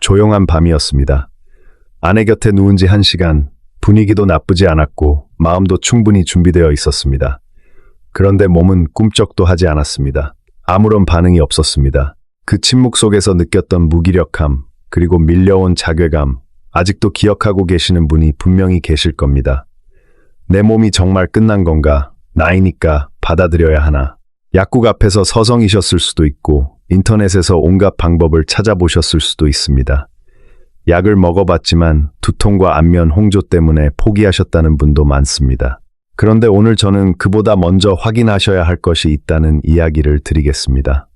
조용한 밤이었습니다. 아내 곁에 누운 지 1시간, 분위기도 나쁘지 않았고 마음도 충분히 준비되어 있었습니다. 그런데 몸은 꿈쩍도 하지 않았습니다. 아무런 반응이 없었습니다. 그 침묵 속에서 느꼈던 무기력함, 그리고 밀려온 자괴감, 아직도 기억하고 계시는 분이 분명히 계실 겁니다. 내 몸이 정말 끝난 건가? 나이니까 받아들여야 하나? 약국 앞에서 서성이셨을 수도 있고 인터넷에서 온갖 방법을 찾아보셨을 수도 있습니다. 약을 먹어봤지만 두통과 안면 홍조 때문에 포기하셨다는 분도 많습니다. 그런데 오늘 저는 그보다 먼저 확인하셔야 할 것이 있다는 이야기를 드리겠습니다.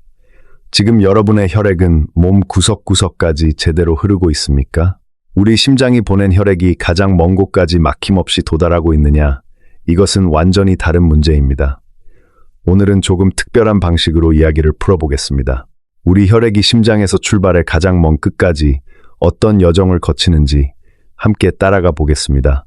지금 여러분의 혈액은 몸 구석구석까지 제대로 흐르고 있습니까? 우리 심장이 보낸 혈액이 가장 먼 곳까지 막힘없이 도달하고 있느냐? 이것은 완전히 다른 문제입니다. 오늘은 조금 특별한 방식으로 이야기를 풀어보겠습니다. 우리 혈액이 심장에서 출발해 가장 먼 끝까지 어떤 여정을 거치는지 함께 따라가 보겠습니다.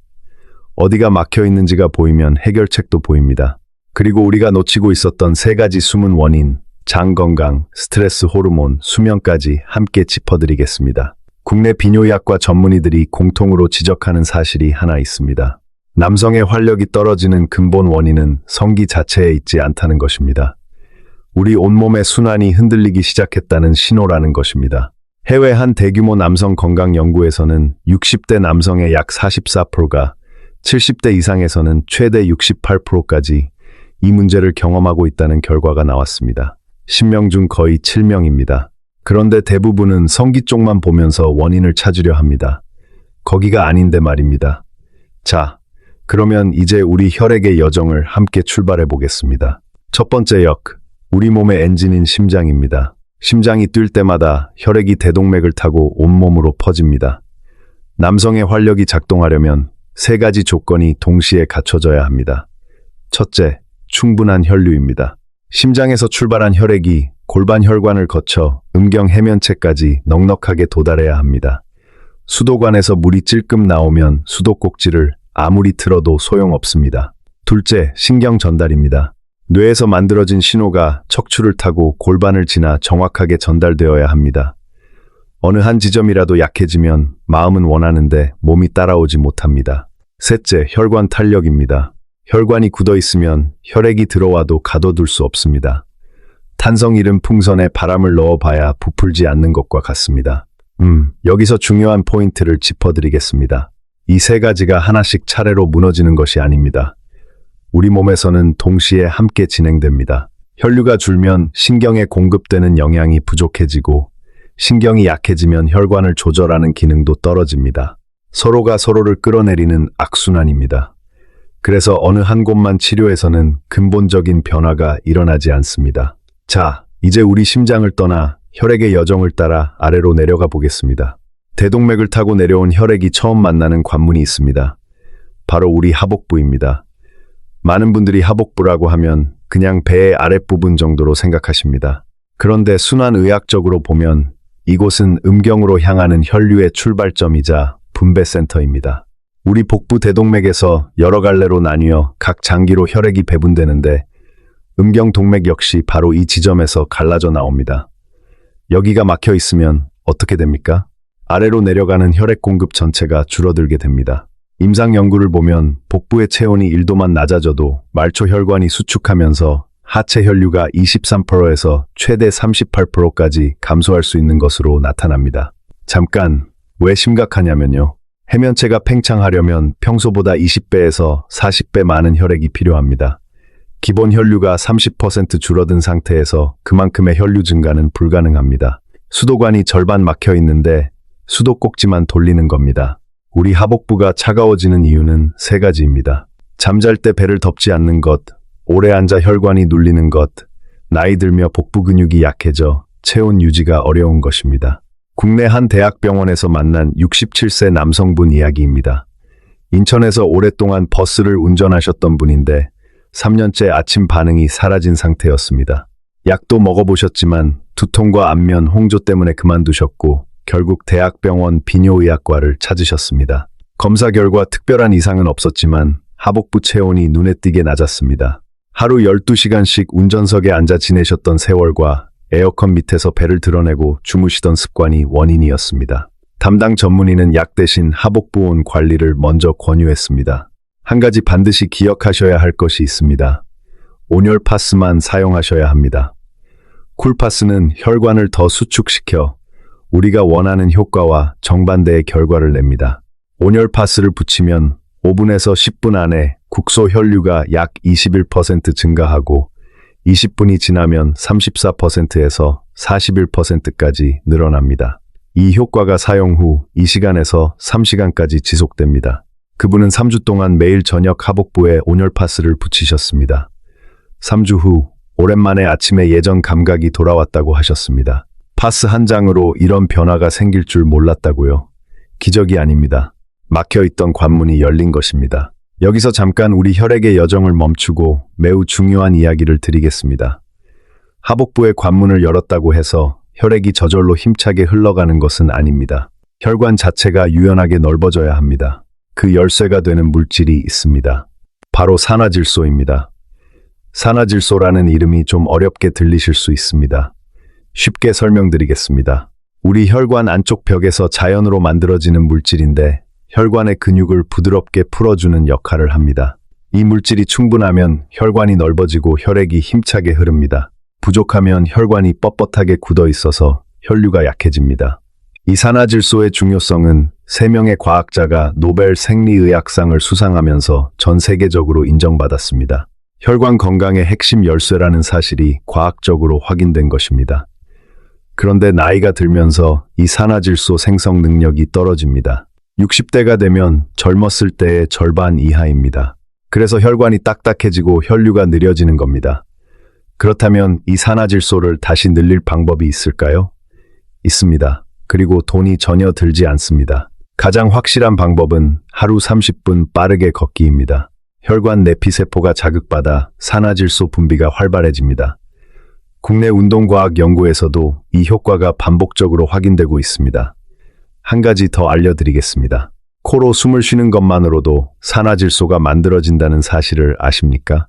어디가 막혀 있는지가 보이면 해결책도 보입니다. 그리고 우리가 놓치고 있었던 3가지 숨은 원인, 장 건강, 스트레스 호르몬, 수면까지 함께 짚어드리겠습니다. 국내 비뇨의학과 전문의들이 공통으로 지적하는 사실이 하나 있습니다. 남성의 활력이 떨어지는 근본 원인은 성기 자체에 있지 않다는 것입니다. 우리 온몸의 순환이 흔들리기 시작했다는 신호라는 것입니다. 해외 한 대규모 남성 건강 연구에서는 60대 남성의 약 44%가 70대 이상에서는 최대 68%까지 이 문제를 경험하고 있다는 결과가 나왔습니다. 10명 중 거의 7명입니다. 그런데 대부분은 성기 쪽만 보면서 원인을 찾으려 합니다. 거기가 아닌데 말입니다. 자, 그러면 이제 우리 혈액의 여정을 함께 출발해 보겠습니다. 첫 번째 역, 우리 몸의 엔진인 심장입니다. 심장이 뛸 때마다 혈액이 대동맥을 타고 온몸으로 퍼집니다. 남성의 활력이 작동하려면 3가지 조건이 동시에 갖춰져야 합니다. 첫째, 충분한 혈류입니다. 심장에서 출발한 혈액이 골반 혈관을 거쳐 음경 해면체까지 넉넉하게 도달해야 합니다. 수도관에서 물이 찔끔 나오면 수도꼭지를 아무리 틀어도 소용없습니다. 둘째, 신경 전달입니다. 뇌에서 만들어진 신호가 척추를 타고 골반을 지나 정확하게 전달되어야 합니다. 어느 한 지점이라도 약해지면 마음은 원하는데 몸이 따라오지 못합니다. 셋째, 혈관 탄력입니다. 혈관이 굳어 있으면 혈액이 들어와도 가둬둘 수 없습니다. 탄성 잃은 풍선에 바람을 넣어봐야 부풀지 않는 것과 같습니다. 여기서 중요한 포인트를 짚어드리겠습니다. 이 3가지가 하나씩 차례로 무너지는 것이 아닙니다. 우리 몸에서는 동시에 함께 진행됩니다. 혈류가 줄면 신경에 공급되는 영양이 부족해지고 신경이 약해지면 혈관을 조절하는 기능도 떨어집니다. 서로가 서로를 끌어내리는 악순환입니다. 그래서 어느 한 곳만 치료해서는 근본적인 변화가 일어나지 않습니다. 자, 이제 우리 심장을 떠나 혈액의 여정을 따라 아래로 내려가 보겠습니다. 대동맥을 타고 내려온 혈액이 처음 만나는 관문이 있습니다. 바로 우리 하복부입니다. 많은 분들이 하복부라고 하면 그냥 배의 아랫부분 정도로 생각하십니다. 그런데 순환의학적으로 보면 이곳은 음경으로 향하는 혈류의 출발점이자 분배센터입니다. 우리 복부 대동맥에서 여러 갈래로 나뉘어 각 장기로 혈액이 배분되는데 음경동맥 역시 바로 이 지점에서 갈라져 나옵니다. 여기가 막혀 있으면 어떻게 됩니까? 아래로 내려가는 혈액 공급 전체가 줄어들게 됩니다. 임상 연구를 보면 복부의 체온이 1도만 낮아져도 말초 혈관이 수축하면서 하체 혈류가 23%에서 최대 38%까지 감소할 수 있는 것으로 나타납니다. 잠깐, 왜 심각하냐면요. 해면체가 팽창하려면 평소보다 20배에서 40배 많은 혈액이 필요합니다. 기본 혈류가 30% 줄어든 상태에서 그만큼의 혈류 증가는 불가능합니다. 수도관이 절반 막혀 있는데 수도꼭지만 돌리는 겁니다. 우리 하복부가 차가워지는 이유는 3가지입니다. 잠잘 때 배를 덮지 않는 것, 오래 앉아 혈관이 눌리는 것, 나이 들며 복부 근육이 약해져 체온 유지가 어려운 것입니다. 국내 한 대학병원에서 만난 67세 남성분 이야기입니다. 인천에서 오랫동안 버스를 운전하셨던 분인데 3년째 아침 반응이 사라진 상태였습니다. 약도 먹어보셨지만 두통과 안면 홍조 때문에 그만두셨고 결국 대학병원 비뇨의학과를 찾으셨습니다. 검사 결과 특별한 이상은 없었지만 하복부 체온이 눈에 띄게 낮았습니다. 하루 12시간씩 운전석에 앉아 지내셨던 세월과 에어컨 밑에서 배를 드러내고 주무시던 습관이 원인이었습니다. 담당 전문의는 약 대신 하복부온 관리를 먼저 권유했습니다. 한 가지 반드시 기억하셔야 할 것이 있습니다. 온열파스만 사용하셔야 합니다. 쿨파스는 혈관을 더 수축시켜 우리가 원하는 효과와 정반대의 결과를 냅니다. 온열파스를 붙이면 5분에서 10분 안에 국소 혈류가 약 21% 증가하고 20분이 지나면 34%에서 41%까지 늘어납니다. 이 효과가 사용 후 2시간에서 3시간까지 지속됩니다. 그분은 3주 동안 매일 저녁 하복부에 온열파스를 붙이셨습니다. 3주 후 오랜만에 아침에 예전 감각이 돌아왔다고 하셨습니다. 파스 한 장으로 이런 변화가 생길 줄 몰랐다고요? 기적이 아닙니다. 막혀있던 관문이 열린 것입니다. 여기서 잠깐 우리 혈액의 여정을 멈추고 매우 중요한 이야기를 드리겠습니다. 하복부의 관문을 열었다고 해서 혈액이 저절로 힘차게 흘러가는 것은 아닙니다. 혈관 자체가 유연하게 넓어져야 합니다. 그 열쇠가 되는 물질이 있습니다. 바로 산화질소입니다. 산화질소라는 이름이 좀 어렵게 들리실 수 있습니다. 쉽게 설명드리겠습니다. 우리 혈관 안쪽 벽에서 자연으로 만들어지는 물질인데 혈관의 근육을 부드럽게 풀어주는 역할을 합니다. 이 물질이 충분하면 혈관이 넓어지고 혈액이 힘차게 흐릅니다. 부족하면 혈관이 뻣뻣하게 굳어 있어서 혈류가 약해집니다. 이 산화질소의 중요성은 3명의 과학자가 노벨 생리의학상을 수상하면서 전 세계적으로 인정받았습니다. 혈관 건강의 핵심 열쇠라는 사실이 과학적으로 확인된 것입니다. 그런데 나이가 들면서 이 산화질소 생성 능력이 떨어집니다. 60대가 되면 젊었을 때의 절반 이하입니다. 그래서 혈관이 딱딱해지고 혈류가 느려지는 겁니다. 그렇다면 이 산화질소를 다시 늘릴 방법이 있을까요? 있습니다. 그리고 돈이 전혀 들지 않습니다. 가장 확실한 방법은 하루 30분 빠르게 걷기입니다. 혈관 내피세포가 자극받아 산화질소 분비가 활발해집니다. 국내 운동과학 연구에서도 이 효과가 반복적으로 확인되고 있습니다. 한 가지 더 알려드리겠습니다. 코로 숨을 쉬는 것만으로도 산화질소가 만들어진다는 사실을 아십니까?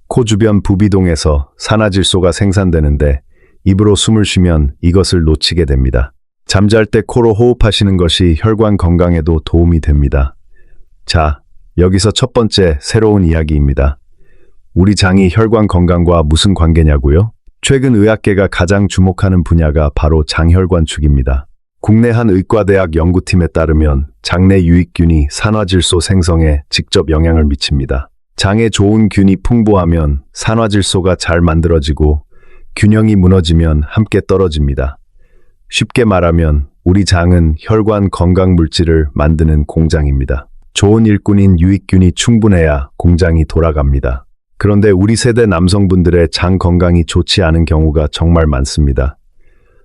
코 주변 부비동에서 산화질소가 생산되는데 입으로 숨을 쉬면 이것을 놓치게 됩니다. 잠잘 때 코로 호흡하시는 것이 혈관 건강에도 도움이 됩니다. 자, 여기서 첫 번째 새로운 이야기입니다. 우리 장이 혈관 건강과 무슨 관계냐고요? 최근 의학계가 가장 주목하는 분야가 바로 장혈관축입니다. 국내 한 의과대학 연구팀에 따르면 장내 유익균이 산화질소 생성에 직접 영향을 미칩니다. 장에 좋은 균이 풍부하면 산화질소가 잘 만들어지고 균형이 무너지면 함께 떨어집니다. 쉽게 말하면 우리 장은 혈관 건강 물질을 만드는 공장입니다. 좋은 일꾼인 유익균이 충분해야 공장이 돌아갑니다. 그런데 우리 세대 남성분들의 장 건강이 좋지 않은 경우가 정말 많습니다.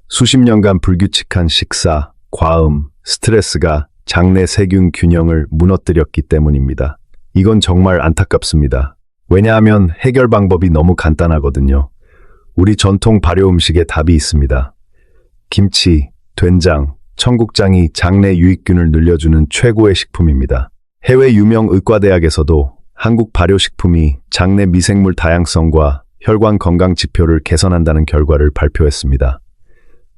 수십 년간 불규칙한 식사, 과음, 스트레스가 장내 세균 균형을 무너뜨렸기 때문입니다. 이건 정말 안타깝습니다. 왜냐하면 해결 방법이 너무 간단하거든요. 우리 전통 발효 음식에 답이 있습니다. 김치, 된장, 청국장이 장내 유익균을 늘려주는 최고의 식품입니다. 해외 유명 의과대학에서도 한국 발효식품이 장내 미생물 다양성과 혈관 건강 지표를 개선한다는 결과를 발표했습니다.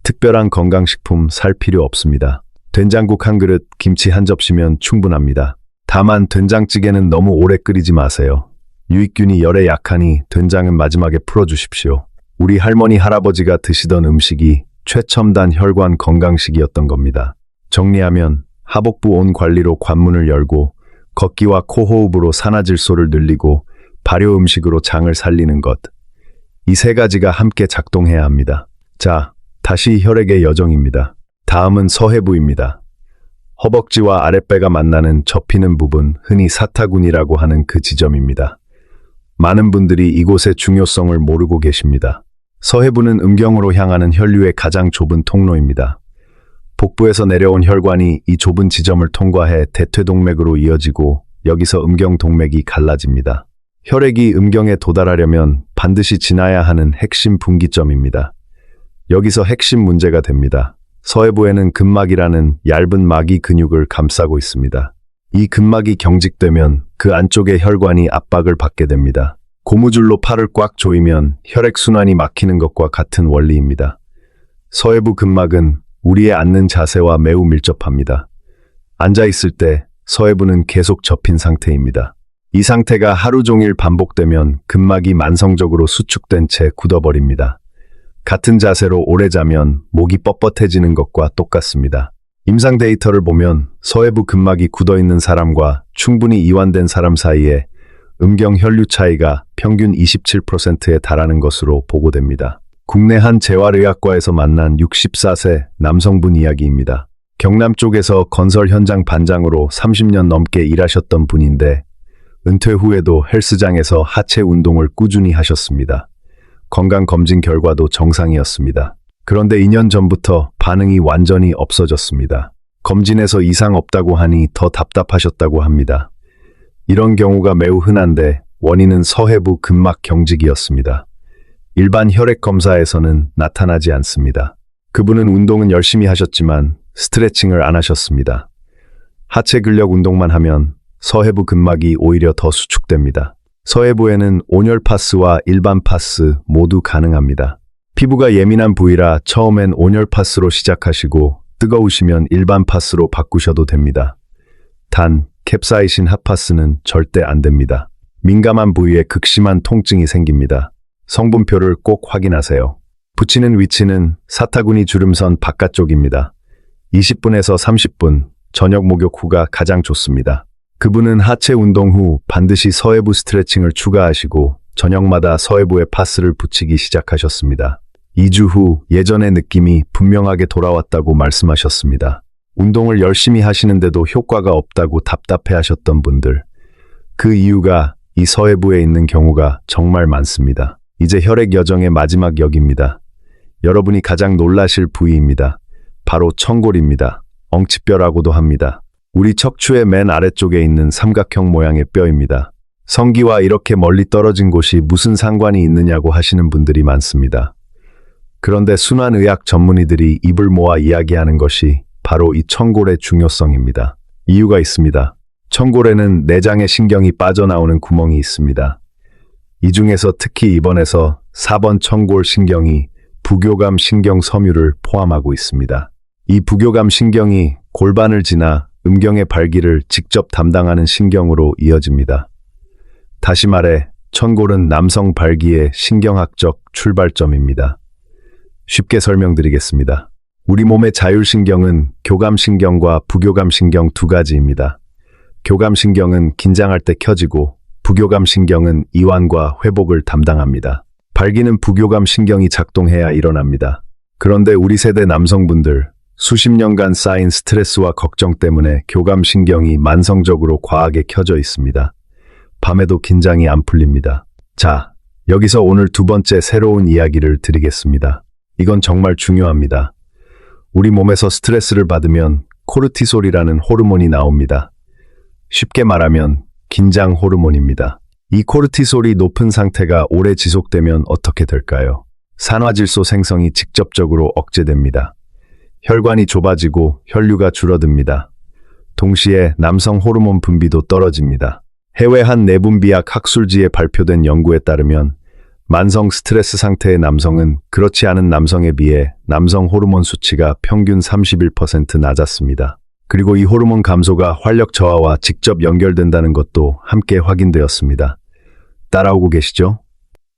특별한 건강식품 살 필요 없습니다. 된장국 한 그릇, 김치 한 접시면 충분합니다. 다만 된장찌개는 너무 오래 끓이지 마세요. 유익균이 열에 약하니 된장은 마지막에 풀어주십시오. 우리 할머니, 할아버지가 드시던 음식이 최첨단 혈관 건강식이었던 겁니다. 정리하면 하복부 온 관리로 관문을 열고 걷기와 코호흡으로 산화질소를 늘리고 발효 음식으로 장을 살리는 것. 이 세 가지가 함께 작동해야 합니다. 자, 다시 혈액의 여정입니다. 다음은 서해부입니다. 허벅지와 아랫배가 만나는 접히는 부분, 흔히 사타구니라고 하는 그 지점입니다. 많은 분들이 이곳의 중요성을 모르고 계십니다. 서해부는 음경으로 향하는 혈류의 가장 좁은 통로입니다. 복부에서 내려온 혈관이 이 좁은 지점을 통과해 대퇴동맥으로 이어지고 여기서 음경동맥이 갈라집니다. 혈액이 음경에 도달하려면 반드시 지나야 하는 핵심 분기점입니다. 여기서 핵심 문제가 됩니다. 서해부에는 근막이라는 얇은 막이 근육을 감싸고 있습니다. 이 근막이 경직되면 그 안쪽의 혈관이 압박을 받게 됩니다. 고무줄로 팔을 꽉 조이면 혈액순환이 막히는 것과 같은 원리입니다. 서해부 근막은 우리의 앉는 자세와 매우 밀접합니다. 앉아 있을 때 서해부는 계속 접힌 상태입니다. 이 상태가 하루 종일 반복되면 근막이 만성적으로 수축된 채 굳어버립니다. 같은 자세로 오래 자면 목이 뻣뻣해지는 것과 똑같습니다. 임상 데이터를 보면 서해부 근막이 굳어있는 사람과 충분히 이완된 사람 사이에 음경 혈류 차이가 평균 27%에 달하는 것으로 보고됩니다. 국내 한 재활의학과에서 만난 64세 남성분 이야기입니다. 경남 쪽에서 건설 현장 반장으로 30년 넘게 일하셨던 분인데 은퇴 후에도 헬스장에서 하체 운동을 꾸준히 하셨습니다. 건강검진 결과도 정상이었습니다. 그런데 2년 전부터 반응이 완전히 없어졌습니다. 검진에서 이상 없다고 하니 더 답답하셨다고 합니다. 이런 경우가 매우 흔한데 원인은 서해부 근막 경직이었습니다. 일반 혈액 검사에서는 나타나지 않습니다. 그분은 운동은 열심히 하셨지만 스트레칭을 안 하셨습니다. 하체 근력 운동만 하면 서해부 근막이 오히려 더 수축됩니다. 서해부에는 온열 파스와 일반 파스 모두 가능합니다. 피부가 예민한 부위라 처음엔 온열 파스로 시작하시고 뜨거우시면 일반 파스로 바꾸셔도 됩니다. 단, 캡사이신 핫파스는 절대 안 됩니다. 민감한 부위에 극심한 통증이 생깁니다. 성분표를 꼭 확인하세요. 붙이는 위치는 사타구니 주름선 바깥쪽입니다. 20분에서 30분, 저녁 목욕 후가 가장 좋습니다. 그분은 하체 운동 후 반드시 서해부 스트레칭을 추가하시고 저녁마다 서해부에 파스를 붙이기 시작하셨습니다. 2주 후 예전의 느낌이 분명하게 돌아왔다고 말씀하셨습니다. 운동을 열심히 하시는데도 효과가 없다고 답답해하셨던 분들. 그 이유가 이 서해부에 있는 경우가 정말 많습니다. 이제 혈액 여정의 마지막 역입니다. 여러분이 가장 놀라실 부위입니다. 바로 청골입니다. 엉치뼈라고도 합니다. 우리 척추의 맨 아래쪽에 있는 삼각형 모양의 뼈입니다. 성기와 이렇게 멀리 떨어진 곳이 무슨 상관이 있느냐고 하시는 분들이 많습니다. 그런데 순환의학 전문의들이 입을 모아 이야기하는 것이 바로 이 청골의 중요성입니다. 이유가 있습니다. 청골에는 내장의 신경이 빠져나오는 구멍이 있습니다. 이 중에서 특히 입원에서 4번 청골 신경이 부교감 신경 섬유를 포함하고 있습니다. 이 부교감 신경이 골반을 지나 음경의 발기를 직접 담당하는 신경으로 이어집니다. 다시 말해 청골은 남성 발기의 신경학적 출발점입니다. 쉽게 설명드리겠습니다. 우리 몸의 자율신경은 교감신경과 부교감신경 두 가지입니다. 교감신경은 긴장할 때 켜지고 부교감신경은 이완과 회복을 담당합니다. 발기는 부교감신경이 작동해야 일어납니다. 그런데 우리 세대 남성분들 수십 년간 쌓인 스트레스와 걱정 때문에 교감신경이 만성적으로 과하게 켜져 있습니다. 밤에도 긴장이 안 풀립니다. 자, 여기서 오늘 두 번째 새로운 이야기를 드리겠습니다. 이건 정말 중요합니다. 우리 몸에서 스트레스를 받으면 코르티솔이라는 호르몬이 나옵니다. 쉽게 말하면 긴장 호르몬입니다. 이 코르티솔이 높은 상태가 오래 지속되면 어떻게 될까요? 산화질소 생성이 직접적으로 억제됩니다. 혈관이 좁아지고 혈류가 줄어듭니다. 동시에 남성 호르몬 분비도 떨어집니다. 해외 한 내분비학 학술지에 발표된 연구에 따르면 만성 스트레스 상태의 남성은 그렇지 않은 남성에 비해 남성 호르몬 수치가 평균 31% 낮았습니다. 그리고 이 호르몬 감소가 활력 저하와 직접 연결된다는 것도 함께 확인되었습니다. 따라오고 계시죠?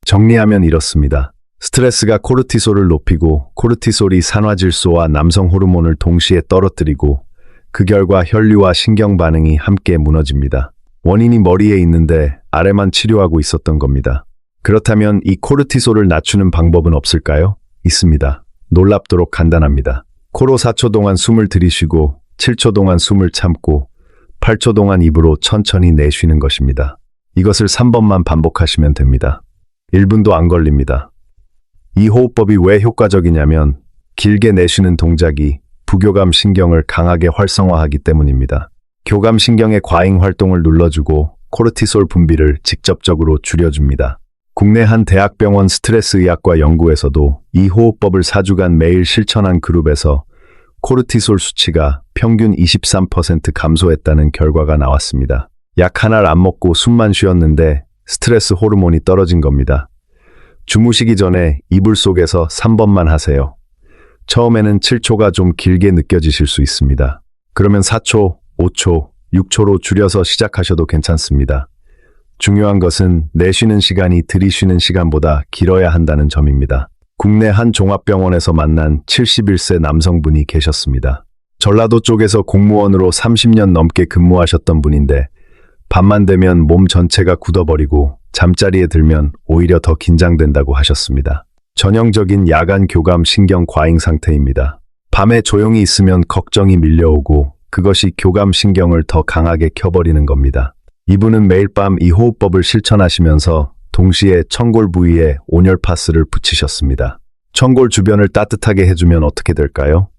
정리하면 이렇습니다. 스트레스가 코르티솔을 높이고 코르티솔이 산화질소와 남성 호르몬을 동시에 떨어뜨리고 그 결과 혈류와 신경 반응이 함께 무너집니다. 원인이 머리에 있는데 아래만 치료하고 있었던 겁니다. 그렇다면 이 코르티솔을 낮추는 방법은 없을까요? 있습니다. 놀랍도록 간단합니다. 코로 4초 동안 숨을 들이쉬고 7초 동안 숨을 참고 8초 동안 입으로 천천히 내쉬는 것입니다. 이것을 3번만 반복하시면 됩니다. 1분도 안 걸립니다. 이 호흡법이 왜 효과적이냐면 길게 내쉬는 동작이 부교감 신경을 강하게 활성화하기 때문입니다. 교감 신경의 과잉 활동을 눌러주고 코르티솔 분비를 직접적으로 줄여줍니다. 국내 한 대학병원 스트레스의학과 연구에서도 이 호흡법을 4주간 매일 실천한 그룹에서 코르티솔 수치가 평균 23% 감소했다는 결과가 나왔습니다. 약 하나를 안 먹고 숨만 쉬었는데 스트레스 호르몬이 떨어진 겁니다. 주무시기 전에 이불 속에서 3번만 하세요. 처음에는 7초가 좀 길게 느껴지실 수 있습니다. 그러면 4초, 5초, 6초로 줄여서 시작하셔도 괜찮습니다. 중요한 것은 내쉬는 시간이 들이쉬는 시간보다 길어야 한다는 점입니다. 국내 한 종합병원에서 만난 71세 남성분이 계셨습니다. 전라도 쪽에서 공무원으로 30년 넘게 근무하셨던 분인데 밤만 되면 몸 전체가 굳어버리고 잠자리에 들면 오히려 더 긴장된다고 하셨습니다. 전형적인 야간 교감 신경 과잉 상태입니다. 밤에 조용히 있으면 걱정이 밀려오고 그것이 교감 신경을 더 강하게 켜버리는 겁니다. 이분은 매일 밤 이 호흡법을 실천하시면서 동시에 청골 부위에 온열 파스를 붙이셨습니다. 청골 주변을 따뜻하게 해주면 어떻게 될까요?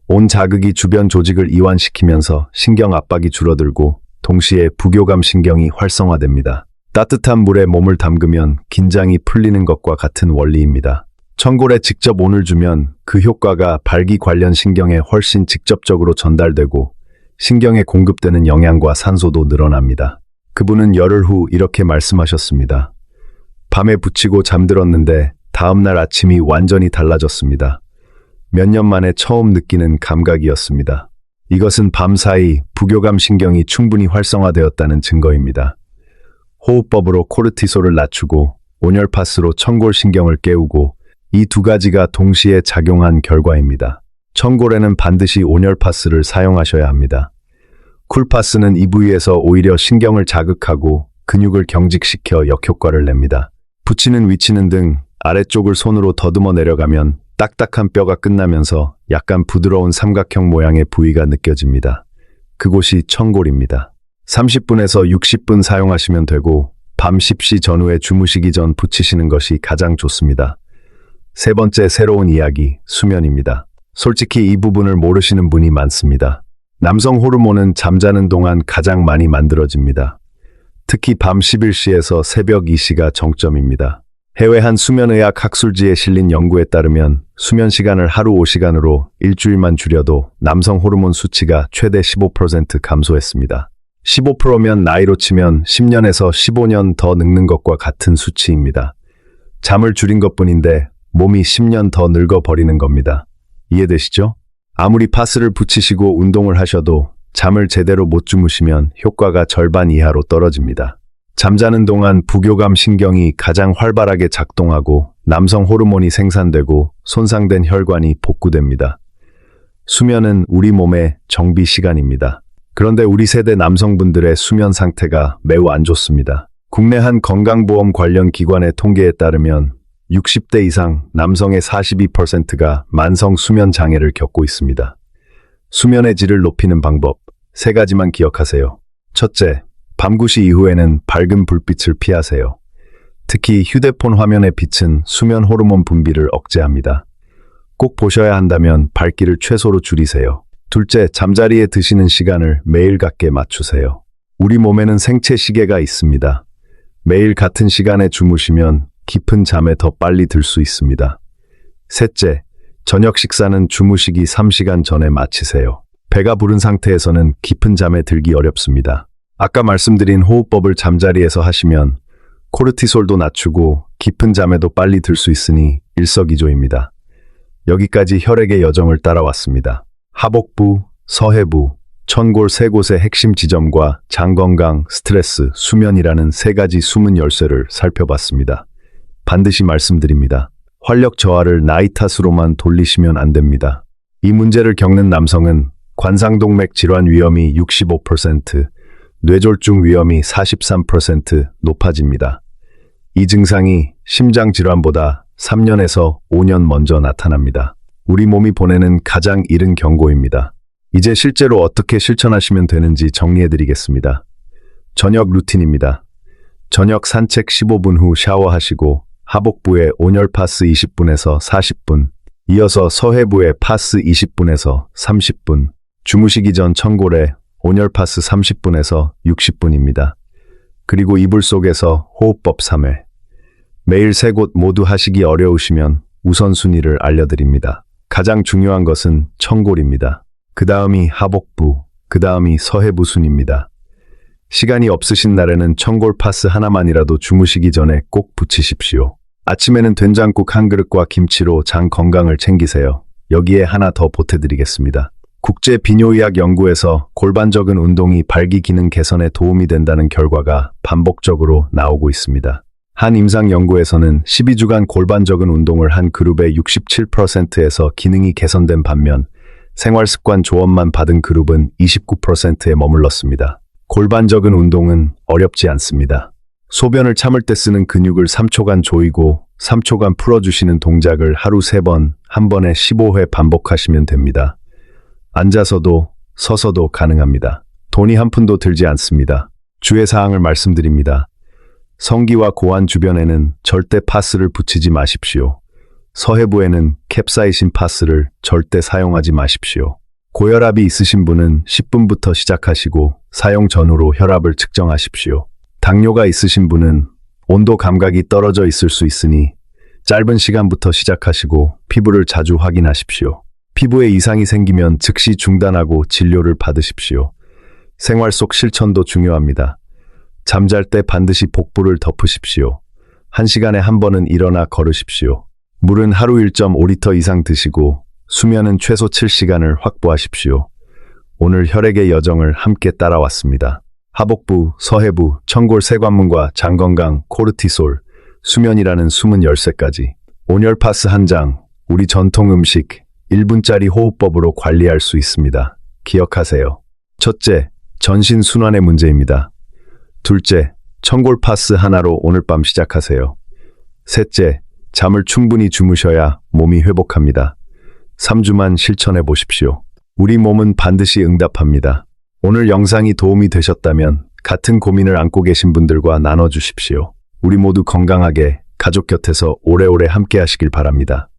온 자극이 주변 조직을 이완시키면서 신경 압박이 줄어들고 동시에 부교감 신경이 활성화됩니다. 따뜻한 물에 몸을 담그면 긴장이 풀리는 것과 같은 원리입니다. 청골에 직접 온을 주면 그 효과가 발기 관련 신경에 훨씬 직접적으로 전달되고 신경에 공급되는 영양과 산소도 늘어납니다. 그분은 열흘 후 이렇게 말씀하셨습니다. 밤에 붙이고 잠들었는데 다음날 아침이 완전히 달라졌습니다. 몇 년 만에 처음 느끼는 감각이었습니다. 이것은 밤사이 부교감 신경이 충분히 활성화되었다는 증거입니다. 호흡법으로 코르티솔을 낮추고 온열파스로 청골 신경을 깨우고 이 두 가지가 동시에 작용한 결과입니다. 청골에는 반드시 온열파스를 사용하셔야 합니다. 쿨파스는 이 부위에서 오히려 신경을 자극하고 근육을 경직시켜 역효과를 냅니다. 붙이는 위치는 등 아래쪽을 손으로 더듬어 내려가면 딱딱한 뼈가 끝나면서 약간 부드러운 삼각형 모양의 부위가 느껴집니다. 그곳이 청골입니다. 30분에서 60분 사용하시면 되고 밤 10시 전후에 주무시기 전 붙이시는 것이 가장 좋습니다. 세 번째 새로운 이야기, 수면입니다. 솔직히 이 부분을 모르시는 분이 많습니다. 남성 호르몬은 잠자는 동안 가장 많이 만들어집니다. 특히 밤 11시에서 새벽 2시가 정점입니다. 해외 한 수면의학 학술지에 실린 연구에 따르면 수면 시간을 하루 5시간으로 일주일만 줄여도 남성 호르몬 수치가 최대 15% 감소했습니다. 15%면 나이로 치면 10년에서 15년 더 늙는 것과 같은 수치입니다. 잠을 줄인 것뿐인데 몸이 10년 더 늙어버리는 겁니다. 이해되시죠? 아무리 파스를 붙이시고 운동을 하셔도 잠을 제대로 못 주무시면 효과가 절반 이하로 떨어집니다. 잠자는 동안 부교감 신경이 가장 활발하게 작동하고 남성 호르몬이 생산되고 손상된 혈관이 복구됩니다. 수면은 우리 몸의 정비 시간입니다. 그런데 우리 세대 남성분들의 수면 상태가 매우 안 좋습니다. 국내 한 건강보험 관련 기관의 통계에 따르면 60대 이상 남성의 42%가 만성 수면 장애를 겪고 있습니다. 수면의 질을 높이는 방법, 세 가지만 기억하세요. 첫째, 밤 9시 이후에는 밝은 불빛을 피하세요. 특히 휴대폰 화면의 빛은 수면 호르몬 분비를 억제합니다. 꼭 보셔야 한다면 밝기를 최소로 줄이세요. 둘째, 잠자리에 드시는 시간을 매일 같게 맞추세요. 우리 몸에는 생체 시계가 있습니다. 매일 같은 시간에 주무시면 깊은 잠에 더 빨리 들 수 있습니다. 셋째, 저녁 식사는 주무시기 3시간 전에 마치세요. 배가 부른 상태에서는 깊은 잠에 들기 어렵습니다. 아까 말씀드린 호흡법을 잠자리에서 하시면 코르티솔도 낮추고 깊은 잠에도 빨리 들 수 있으니 일석이조입니다. 여기까지 혈액의 여정을 따라왔습니다. 하복부, 서해부, 천골 세 곳의 핵심 지점과 장 건강, 스트레스, 수면이라는 세 가지 숨은 열쇠를 살펴봤습니다. 반드시 말씀드립니다. 활력 저하를 나이 탓으로만 돌리시면 안 됩니다. 이 문제를 겪는 남성은 관상동맥 질환 위험이 65%, 뇌졸중 위험이 43% 높아집니다. 이 증상이 심장 질환보다 3년에서 5년 먼저 나타납니다. 우리 몸이 보내는 가장 이른 경고입니다. 이제 실제로 어떻게 실천하시면 되는지 정리해드리겠습니다. 저녁 루틴입니다. 저녁 산책 15분 후 샤워하시고 하복부에 온열 파스 20분에서 40분, 이어서 서해부에 파스 20분에서 30분, 주무시기 전 청골에 온열 파스 30분에서 60분입니다. 그리고 이불 속에서 호흡법 3회. 매일 세 곳 모두 하시기 어려우시면 우선순위를 알려드립니다. 가장 중요한 것은 청골입니다. 그 다음이 하복부, 그 다음이 서해부 순입니다. 시간이 없으신 날에는 청골 파스 하나만이라도 주무시기 전에 꼭 붙이십시오. 아침에는 된장국 한 그릇과 김치로 장 건강을 챙기세요. 여기에 하나 더 보태드리겠습니다. 국제비뇨의학연구에서 골반적은 운동이 발기 기능 개선에 도움이 된다는 결과가 반복적으로 나오고 있습니다. 한 임상연구에서는 12주간 골반적은 운동을 한 그룹의 67%에서 기능이 개선된 반면 생활습관 조언만 받은 그룹은 29%에 머물렀습니다. 골반적은 운동은 어렵지 않습니다. 소변을 참을 때 쓰는 근육을 3초간 조이고 3초간 풀어주시는 동작을 하루 3번, 한 번에 15회 반복하시면 됩니다. 앉아서도 서서도 가능합니다. 돈이 한 푼도 들지 않습니다. 주의사항을 말씀드립니다. 성기와 고환 주변에는 절대 파스를 붙이지 마십시오. 서해부에는 캡사이신 파스를 절대 사용하지 마십시오. 고혈압이 있으신 분은 10분부터 시작하시고 사용 전후로 혈압을 측정하십시오. 당뇨가 있으신 분은 온도 감각이 떨어져 있을 수 있으니 짧은 시간부터 시작하시고 피부를 자주 확인하십시오. 피부에 이상이 생기면 즉시 중단하고 진료를 받으십시오. 생활 속 실천도 중요합니다. 잠잘 때 반드시 복부를 덮으십시오. 1시간에 한 번은 일어나 걸으십시오. 물은 하루 1.5리터 이상 드시고 수면은 최소 7시간을 확보하십시오. 오늘 혈액의 여정을 함께 따라왔습니다. 하복부, 서해부, 청골 세관문과 장건강, 코르티솔, 수면이라는 숨은 열쇠까지 온열 파스 한 장, 우리 전통 음식 1분짜리 호흡법으로 관리할 수 있습니다. 기억하세요. 첫째, 전신 순환의 문제입니다. 둘째, 청골 파스 하나로 오늘 밤 시작하세요. 셋째, 잠을 충분히 주무셔야 몸이 회복합니다. 3주만 실천해 보십시오. 우리 몸은 반드시 응답합니다. 오늘 영상이 도움이 되셨다면 같은 고민을 안고 계신 분들과 나눠주십시오. 우리 모두 건강하게 가족 곁에서 오래오래 함께 하시길 바랍니다.